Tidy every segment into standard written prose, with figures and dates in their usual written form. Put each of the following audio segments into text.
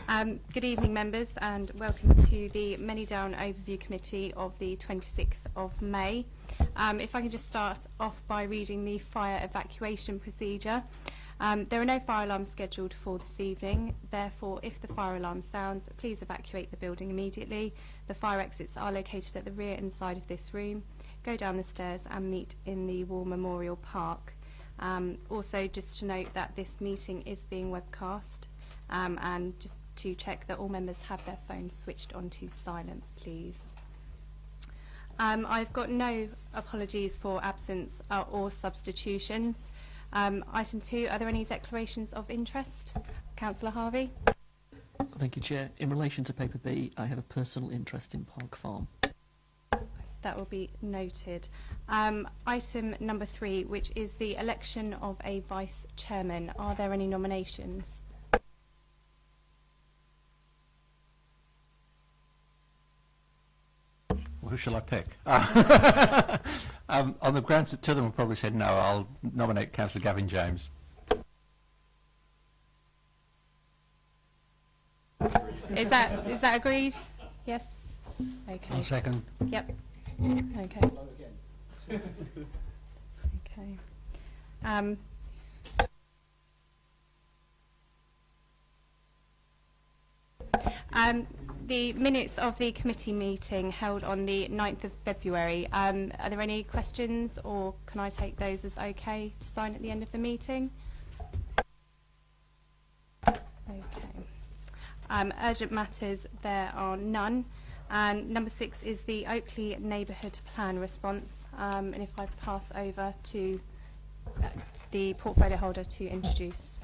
Good evening, members, and welcome to the Manydown Overview Committee of the 26th of May. If I can just start off by reading the fire evacuation procedure. There are no fire alarms scheduled for this evening. Therefore, if the fire alarm sounds, please evacuate the building immediately. The fire exits are located at the rear and side of this room. Go down the stairs and meet in the War Memorial Park. Also, just to note that this meeting is being webcast, and just to check that all members have their phones switched onto silent, please. I've got no apologies for absence or substitutions. Item 2, are there any declarations of interest? Councillor Harvey. Thank you, Chair. In relation to paper B, I have a personal interest in Park Farm. That will be noted. Item number 3, which is the election of a vice chairman. Are there any nominations? Well, who shall I pick? On the grounds that two of them have probably said no, I'll nominate Councillor Gavin James. Is that agreed? Yes. Okay. I'll second. Yep. Okay. Okay. The minutes of the committee meeting held on the 9th of February, are there any questions, or can I take those as okay to sign at the end of the meeting? Okay. Urgent matters, there are none. And number 6 is the Oakley Neighbourhood Plan response. And if I pass over to the portfolio holder to introduce.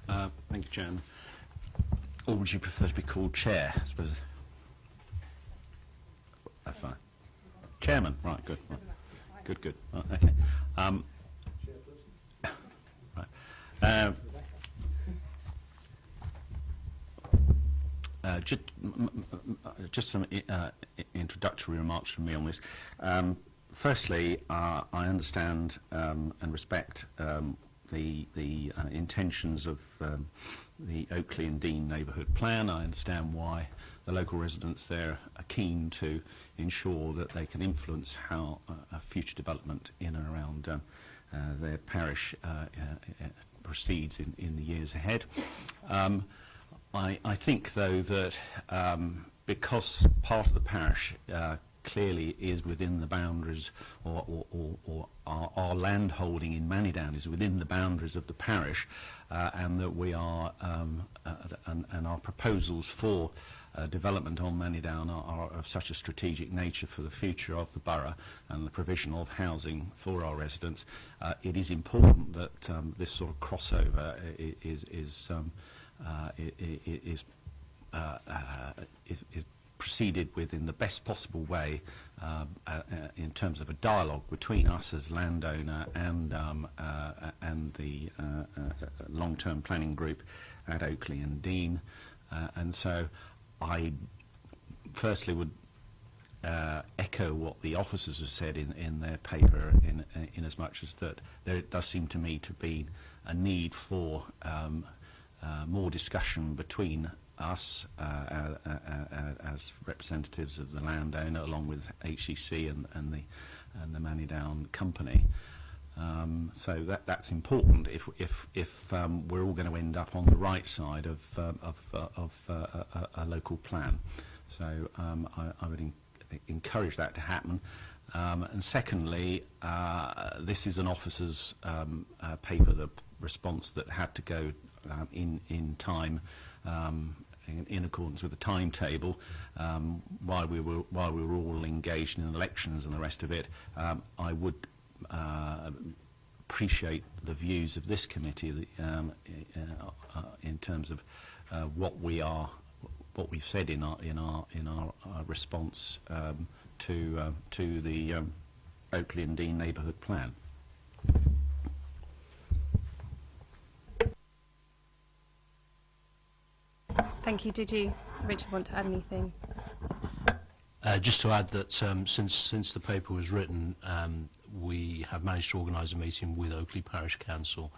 Thank you, Jan. Or would you prefer to be called Chair? I suppose. That's fine. Chairman, right, good. Right. Good. Right, okay. Right. Just some introductory remarks from me on this. Firstly, I understand and respect the intentions of the Oakley and Dean neighbourhood plan. I understand why the local residents there are keen to ensure that they can influence how future development in and around their parish proceeds in the years ahead. I think, though, that because part of the parish clearly is within the boundaries, or our land holding in Manydown is within the boundaries of the parish, and that we are, and our proposals for development on Manydown are of such a strategic nature for the future of the borough and the provision of housing for our residents, it is important that this sort of crossover is proceeded with in the best possible way, in terms of a dialogue between us as landowner and the long-term planning group at Oakley and Dean. And so I firstly would echo what the officers have said in their paper, in as much as that there does seem to me to be a need for more discussion between us as representatives of the landowner, along with HCC and the Manydown company. So that's important if we're all going to end up on the right side of a local plan. So I would encourage that to happen. And secondly, this is an officer's paper, the response that had to go in time, in accordance with the timetable, while we were all engaged in elections and the rest of it. I would appreciate the views of this committee in terms of what we've said in our response to the Oakley and Dean neighbourhood plan. Thank you. Did you, Richard, want to add anything? Just to add that since the paper was written, we have managed to organise a meeting with Oakley Parish Council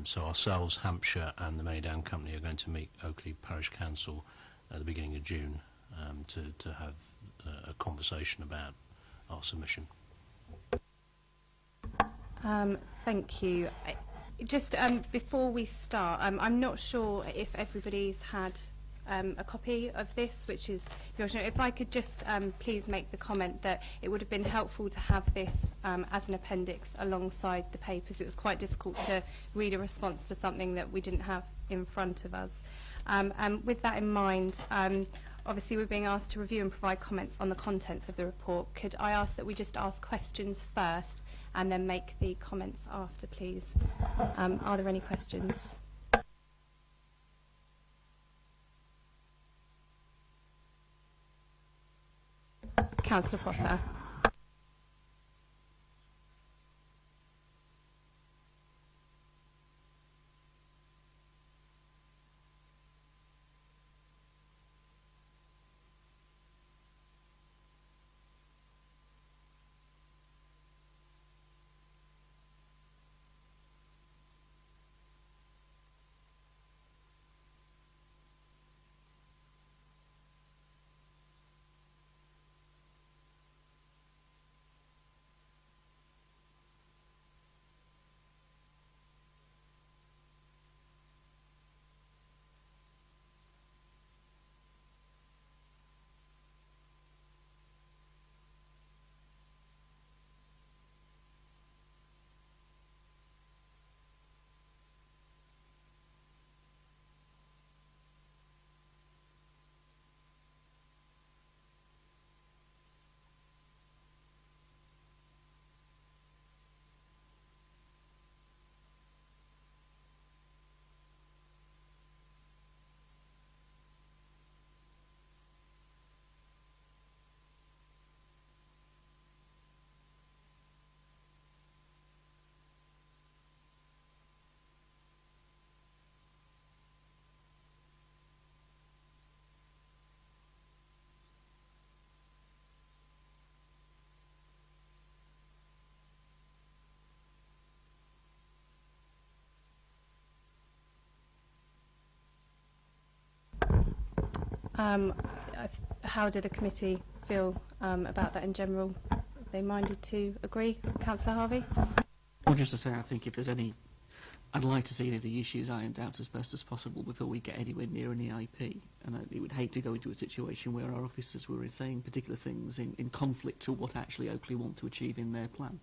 So ourselves, Hampshire and the Manydown Company are going to meet Oakley Parish Council at the beginning of June to have a conversation about our submission. Thank you. Just before we start, I'm not sure if everybody's had a copy of this, which is the original. If I could just please make the comment that it would have been helpful to have this as an appendix alongside the papers. It was quite difficult to read a response to something that we didn't have in front of us. And with that in mind, obviously we're being asked to review and provide comments on the contents of the report. Could I ask that we just ask questions first and then make the comments after, please? Are there any questions? Councillor Potter. How did the committee feel about that in general? Are they minded to agree? Councillor Harvey? Well, just to say, I think if there's any, I'd like to see any of the issues ironed out as best as possible before we get anywhere near an EIP. And we would hate to go into a situation where our officers were saying particular things in conflict to what actually Oakley want to achieve in their plan.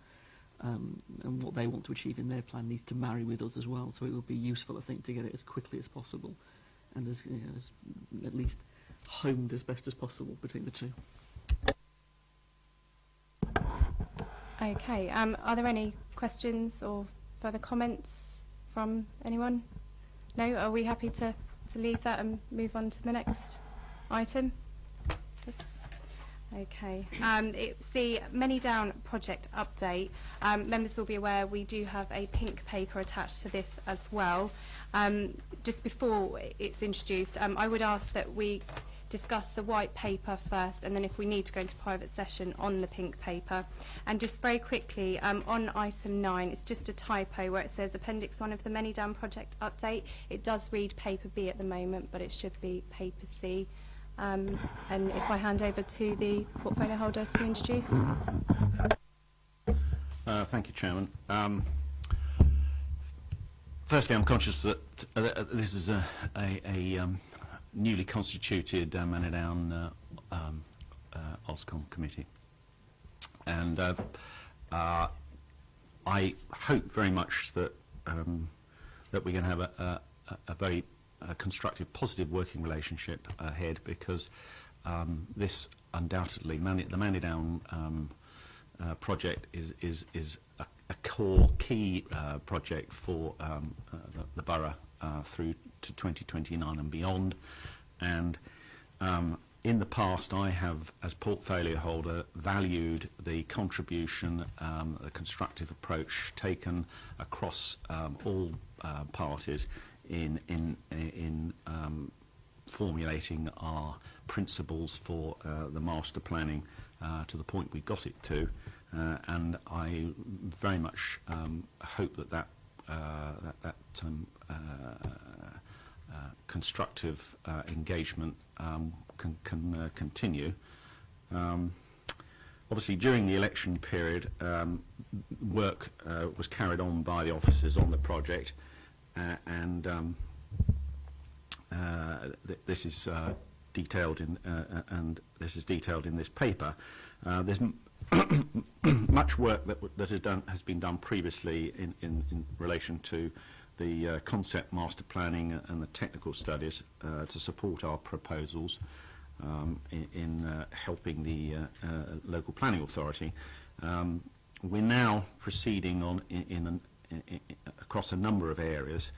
And what they want to achieve in their plan needs to marry with us as well. So it would be useful, I think, to get it as quickly as possible and as, as at least homed as best as possible between the two. Okay. Are there any questions or further comments from anyone? No? Are we happy to leave that and move on to the next item? Yes. Okay. It's the Manydown project update. Members will be aware we do have a pink paper attached to this as well. Just before it's introduced, I would ask that we discuss the white paper first, and then if we need to go into private session on the pink paper. And just very quickly, on item 9, it's just a typo where it says Appendix 1 of the Manydown project update. It does read paper B at the moment, but it should be paper C. And if I hand over to the portfolio holder to introduce. Thank you, Chairman. Firstly, I'm conscious that this is a newly constituted Manydown Oscom committee, and I hope very much that that we can have a very constructive, positive working relationship ahead, because this undoubtedly, the Manydown project is a core key project for the borough through to 2029 and beyond. And in the past, I have, as portfolio holder, valued the contribution, the constructive approach taken across all parties in formulating our principles for the master planning to the point we got it to, and I very much hope that that constructive engagement can continue. Obviously, during the election period, work was carried on by the officers on the project, and this is detailed in this paper. There's much work that has been done previously in relation to the concept master planning and the technical studies to support our proposals in helping the local planning authority. We're now proceeding on across a number of areas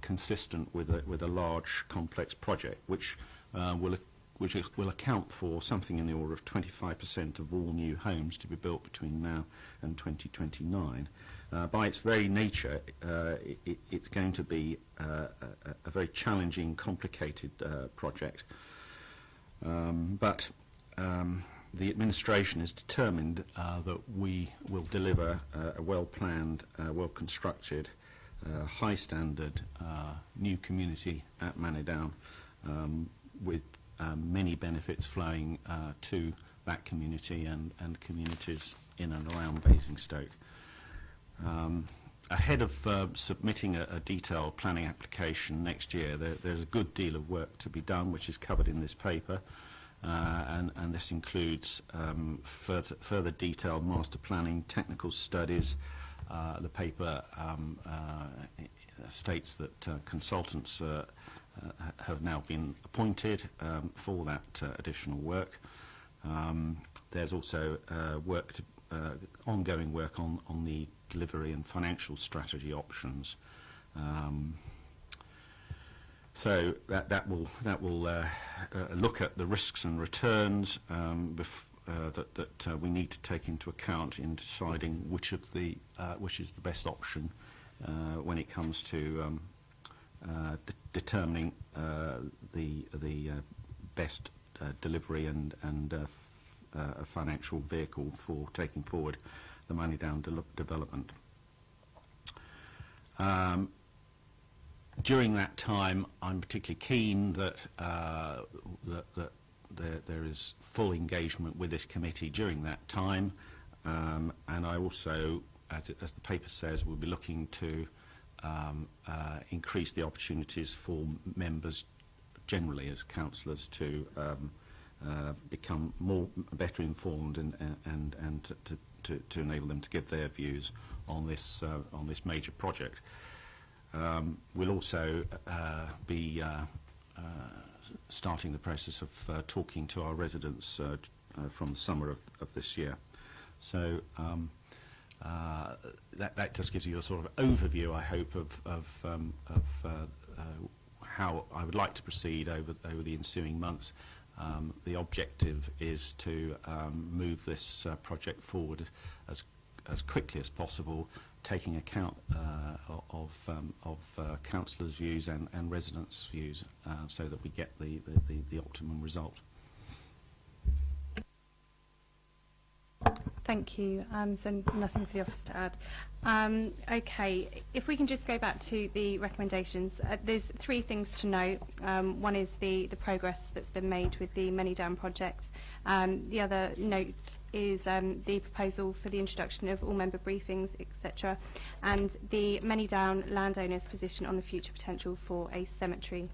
consistent with a large complex project, which will account for something in the order of 25% of all new homes to be built between now and 2029. By its very nature, it's going to be a very challenging, complicated project. But the administration is determined that we will deliver a well-planned, well-constructed, high-standard new community at Manydown with many benefits flowing to that community and communities in and around Basingstoke. Ahead of submitting a detailed planning application next year, there's a good deal of work to be done, which is covered in this paper, and this includes further detailed master planning, technical studies. The paper states that consultants have now been appointed for that additional work. There's also ongoing work on the delivery and financial strategy options. So that will look at the risks and returns that we need to take into account in deciding which is the best option when it comes to determining the best delivery and a financial vehicle for taking forward the Manydown development. During that time, I'm particularly keen that there is full engagement with this committee during that time, and I also, as the paper says, will be looking to increase the opportunities for members generally as councillors to become better informed and to enable them to give their views on this major project. We'll also be starting the process of talking to our residents from the summer of this year. So that just gives you a sort of overview, I hope, of how I would like to proceed over the ensuing months. The objective is to move this project forward as quickly as possible, taking account of councillors' views and residents' views, so that we get the optimum result. Thank you. So nothing for the office to add. Okay, if we can just go back to the recommendations, there's three things to note. One is the progress that's been made with the Manydown project. The other note is the proposal for the introduction of all member briefings, etc., and the Manydown landowners' position on the future potential for a cemetery.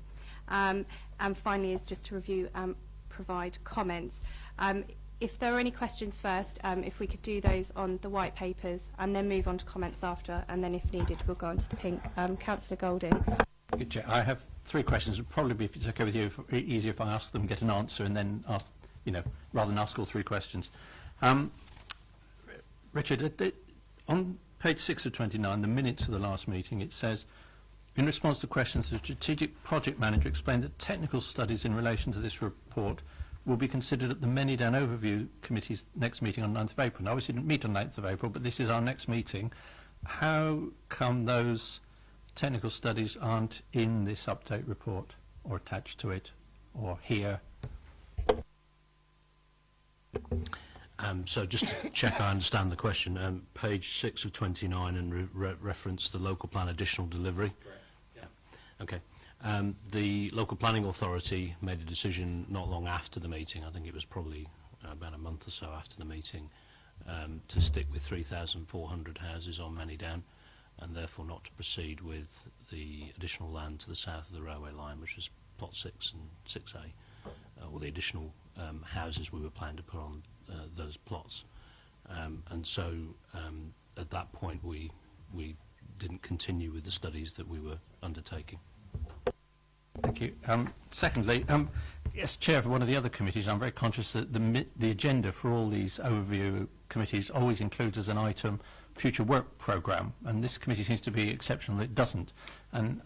And finally is just to review and provide comments. If there are any questions first, if we could do those on the white papers and then move on to comments after, and then if needed we'll go on to the pink. Councillor Golding. Good, Chair. I have three questions. It would probably be, if it's okay with you, easier if I ask them, get an answer, and then ask, rather than ask all three questions. Richard, on page 6 of 29, the minutes of the last meeting, it says, in response to questions, the strategic project manager explained that technical studies in relation to this report will be considered at the Manydown Overview Committee's next meeting on 9th of April. Now, obviously didn't meet on 9th of April, but this is our next meeting. How come those technical studies aren't in this update report, or attached to it, or here? So just to check I understand the question, page 6 of 29 and reference the local plan additional delivery. Yeah. Okay. The local planning authority made a decision not long after the meeting, I think it was probably about a month or so after the meeting, to stick with 3,400 houses on Manydown and therefore not to proceed with the additional land to the south of the railway line, which is plot 6 and 6A, or the additional houses we were planning to put on those plots. And so at that point we didn't continue with the studies that we were undertaking. Thank you. Secondly, as chair of one of the other committees, I'm very conscious that the agenda for all these overview committees always includes as an item future work programme, and this committee seems to be exceptional that it doesn't. And,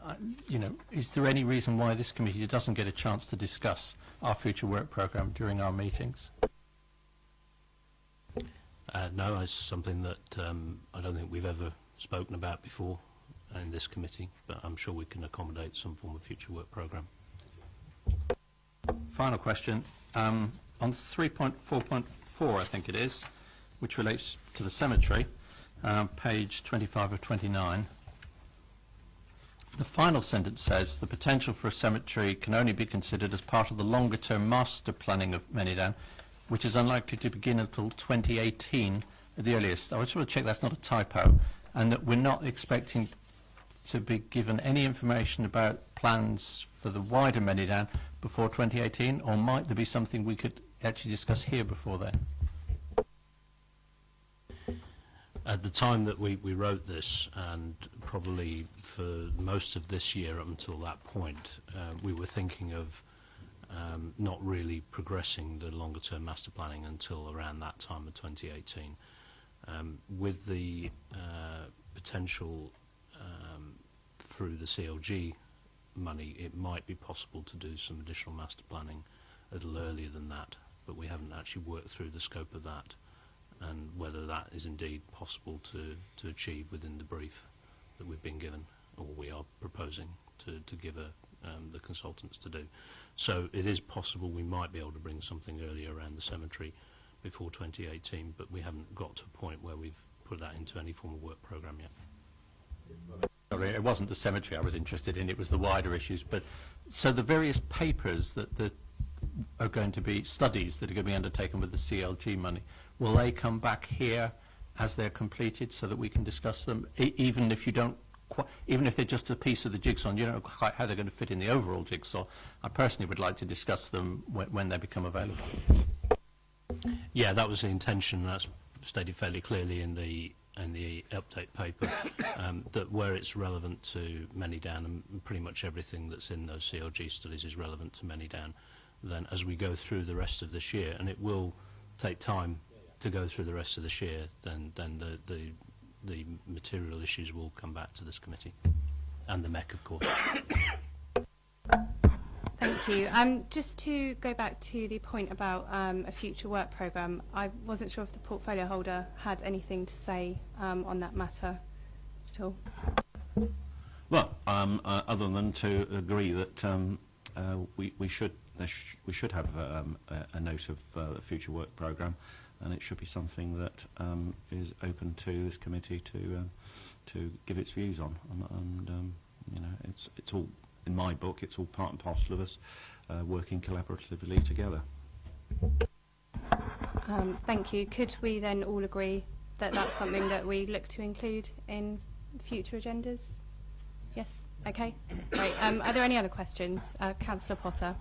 is there any reason why this committee doesn't get a chance to discuss our future work programme during our meetings? No, it's something that I don't think we've ever spoken about before in this committee, but I'm sure we can accommodate some form of future work programme. Final question. On 3.4.4, I think it is, which relates to the cemetery, page 25 of 29, the final sentence says the potential for a cemetery can only be considered as part of the longer-term master planning of Manydown, which is unlikely to begin until 2018 at the earliest. I just want to check that's not a typo, and that we're not expecting to be given any information about plans for the wider Manydown before 2018, or might there be something we could actually discuss here before then? At the time that we wrote this, and probably for most of this year up until that point, we were thinking of not really progressing the longer term master planning until around that time of 2018. With the potential through the CLG money, it might be possible to do some additional master planning a little earlier than that, but we haven't actually worked through the scope of that and whether that is indeed possible to achieve within the brief that we've been given, or we are proposing to give the consultants to do. So it is possible we might be able to bring something earlier around the cemetery before 2018, but we haven't got to a point where we've put that into any form of work programme yet. Sorry, it wasn't the cemetery I was interested in, it was the wider issues. But so the various papers that are going to be studies that are going to be undertaken with the CLG money, will they come back here as they're completed so that we can discuss them, even if you don't even if they're just a piece of the jigsaw and you don't know quite how they're going to fit in the overall jigsaw? I personally would like to discuss them when they become available. Yeah, that was the intention. That's stated fairly clearly in the update paper, that where it's relevant to Manydown, and pretty much everything that's in those CLG studies is relevant to Manydown, then as we go through the rest of this year, and it will take time to go through the rest of this year, then the material issues will come back to this committee, and the MEC, of course. Thank you. Just to go back to the point about a future work programme, I wasn't sure if the portfolio holder had anything to say on that matter at all. Well, other than to agree that we should have a note of the future work programme, and it should be something that is open to this committee to give its views on. And it's all, in my book, it's all part and parcel of us working collaboratively together. Thank you. Could we then all agree that that's something that we look to include in future agendas? Yes? Okay. Great. Are there any other questions? Councillor Potter.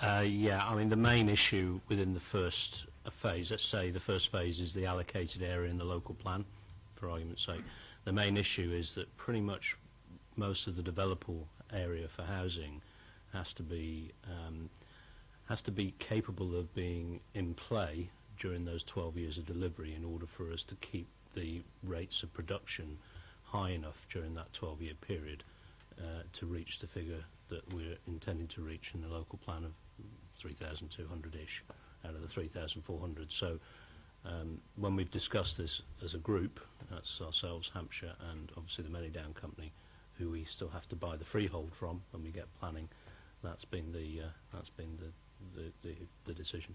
Yeah, I mean, the main issue within the first phase, let's say the first phase is the allocated area in the local plan, for argument's sake. The main issue is that pretty much most of the developable area for housing has to be capable of being in play during those 12 years of delivery in order for us to keep the rates of production high enough during that 12-year period to reach the figure that we're intending to reach in the local plan of 3,200-ish out of the 3,400. So when we've discussed this as a group, that's ourselves, Hampshire, and obviously the Manydown company, who we still have to buy the freehold from when we get planning, that's been the decision.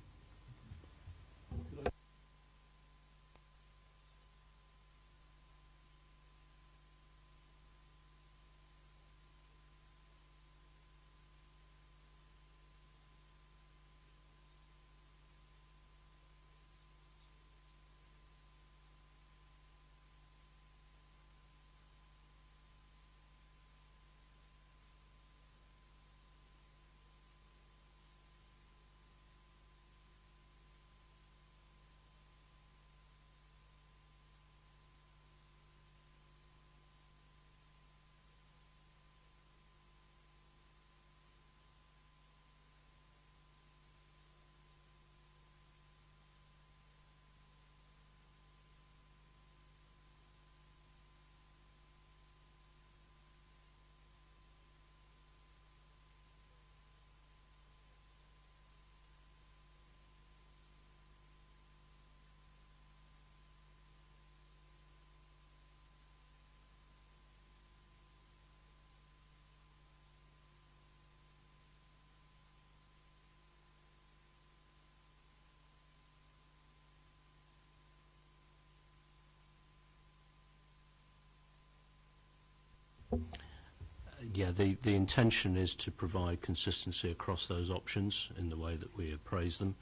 Yeah, the intention is to provide consistency across those options in the way that we appraise them.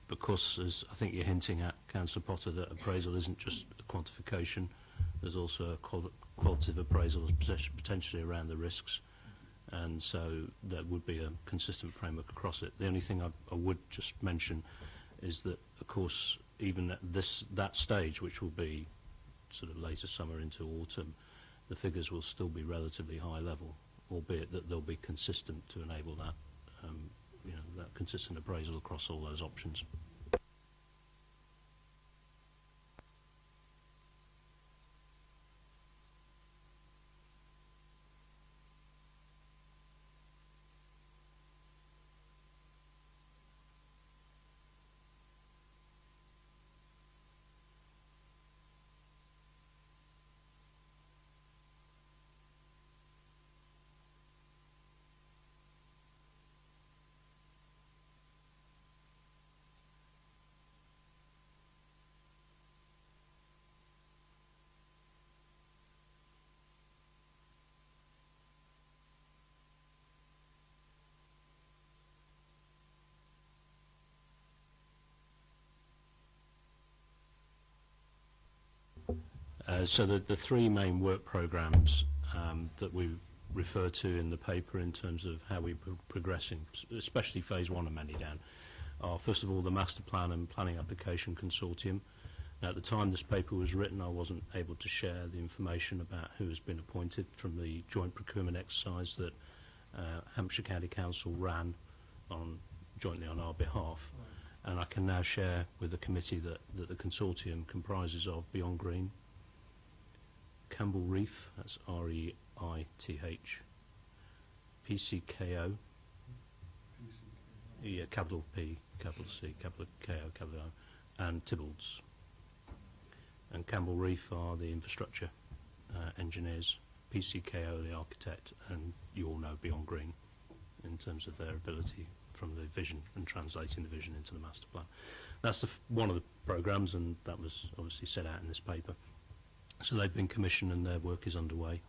Because, as I think you're hinting at, Councillor Potter, that appraisal isn't just a quantification. There's also a qualitative appraisal potentially around the risks. And so there would be a consistent framework across it. The only thing I would just mention is that, of course, even at that stage, which will be sort of later summer into autumn, the figures will still be relatively high level, albeit that they'll be consistent to enable that, that consistent appraisal across all those options. So the three main work programmes that we refer to in the paper in terms of how we're progressing, especially phase one of Manydown, are first of all the master plan and planning application consortium. Now, at the time this paper was written, I wasn't able to share the information about who has been appointed from the joint procurement exercise that Hampshire County Council ran jointly on our behalf. And I can now share with the committee that the consortium comprises of Beyond Green, Campbell Reef, that's R-E-I-T-H, PCKO, yeah, capital P, capital C, capital K-O, capital O, and Tybbalds. And Campbell Reef are the infrastructure engineers, PCKO the architect, and you all know Beyond Green in terms of their ability from the vision and translating the vision into the master plan. That's one of the programmes, and that was obviously set out in this paper. So they've been commissioned and their work is underway.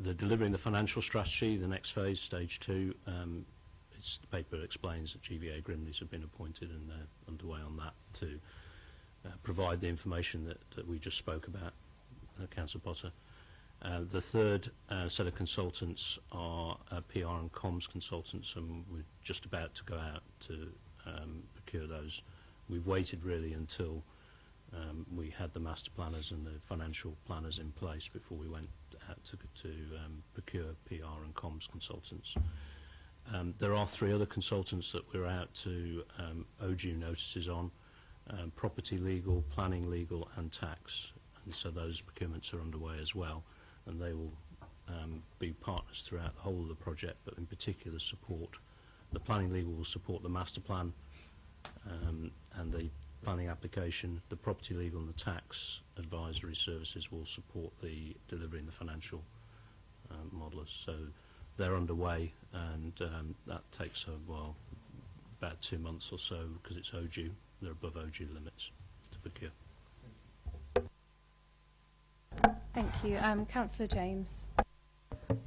The delivering the financial strategy, the next phase, stage 2, the paper explains that GVA Grimleys have been appointed and they're underway on that to provide the information that we just spoke about, Councillor Potter. The third set of consultants are PR and comms consultants, and we're just about to go out to procure those. We've waited really until we had the master planners and the financial planners in place before we went out to procure PR and comms consultants. There are 3 other consultants that we're out to ODU notices on, property legal, planning legal and tax, and so those procurements are underway as well, and they will be partners throughout the whole of the project, but in particular support. The planning legal will support the master plan and the planning application. The property legal and the tax advisory services will support the delivery and the financial modelers. So they're underway, and that takes about 2 months or so, because it's ODU. They're above ODU limits to procure. Thank you. Councillor James.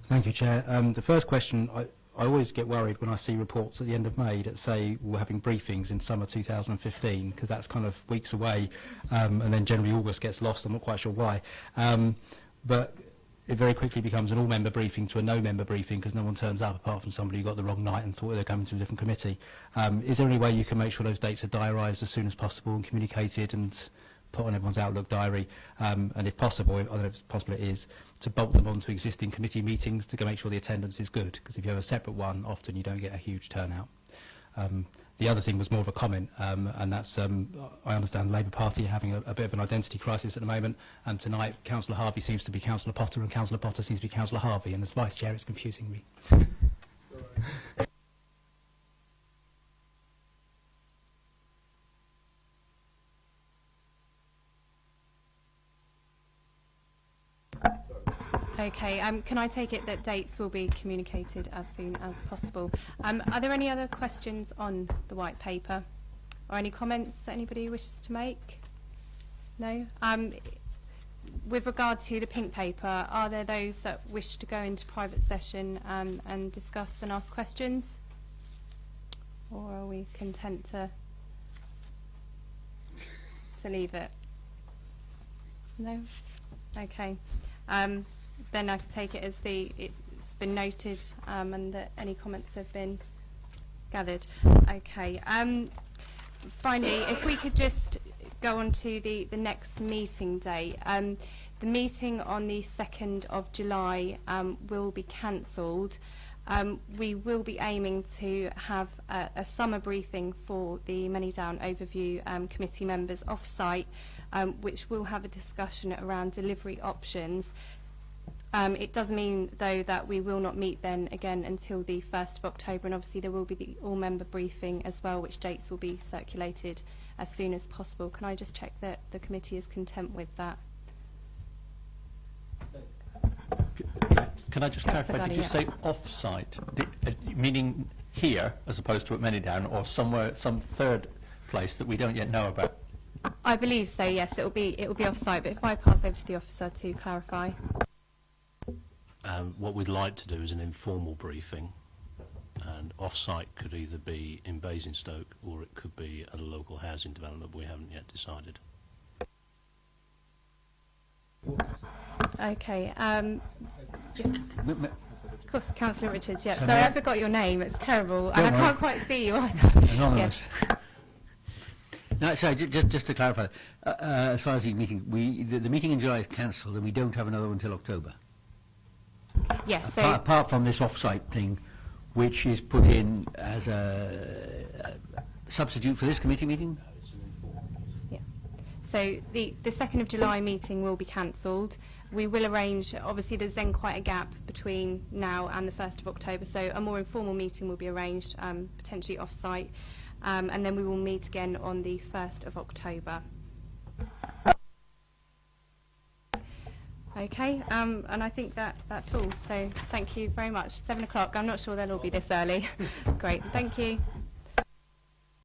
Thank you, Chair. The first question, I always get worried when I see reports at the end of May that say we're having briefings in summer 2015, because that's kind of weeks away, and then generally August gets lost. I'm not quite sure why. But it very quickly becomes an all-member briefing to a no-member briefing because no one turns up apart from somebody who got the wrong night and thought they're coming to a different committee. Is there any way you can make sure those dates are diarised as soon as possible and communicated and put on everyone's Outlook diary, and if possible, I don't know if it's possible it is, to bolt them onto existing committee meetings to make sure the attendance is good, because if you have a separate one, often you don't get a huge turnout. The other thing was more of a comment, and that's, I understand the Labour Party are having a bit of an identity crisis at the moment, and tonight Councillor Harvey seems to be Councillor Potter and Councillor Potter seems to be Councillor Harvey, and as Vice Chair it's confusing me. Okay, can I take it that dates will be communicated as soon as possible? Are there any other questions on the white paper? Or any comments that anybody wishes to make? No? With regard to the pink paper, are there those that wish to go into private session and discuss and ask questions? Or are we content to leave it? No? Okay. Then I can take it as it's been noted and that any comments have been gathered. Okay. Finally, if we could just go on to the next meeting day. The meeting on the 2nd of July will be cancelled. We will be aiming to have a summer briefing for the Manydown Overview Committee members off-site, which will have a discussion around delivery options. It does mean, though, that we will not meet then again until the 1st of October, and obviously there will be the all-member briefing as well, which dates will be circulated as soon as possible. Can I just check that the committee is content with that? Can I just clarify, did you say off-site, meaning here as opposed to at Manydown, or somewhere, some third place that we don't yet know about? I believe so, yes. It will be off-site, but if I pass over to the officer to clarify. What we'd like to do is an informal briefing, and off-site could either be in Basingstoke or it could be at a local housing development. We haven't yet decided. Okay. Yes. Of course, Councillor Richards. Yeah. Sorry, I forgot your name. It's terrible, and I can't quite see you either. Anonymous. Yes. No, sorry, just to clarify, as far as the meeting, the meeting in July is cancelled, and we don't have another one until October. Yes. So Apart from this off-site thing, which is put in as a substitute for this committee meeting. yeah. So the 2nd of July meeting will be cancelled. We will arrange. Obviously, there's then quite a gap between now and the 1st of October. So a more informal meeting will be arranged, potentially off-site. And then we will meet again on the 1st of October. Okay, and I think that's all. So thank you very much. 7 o'clock. I'm not sure they'll all be this early. Great, thank you.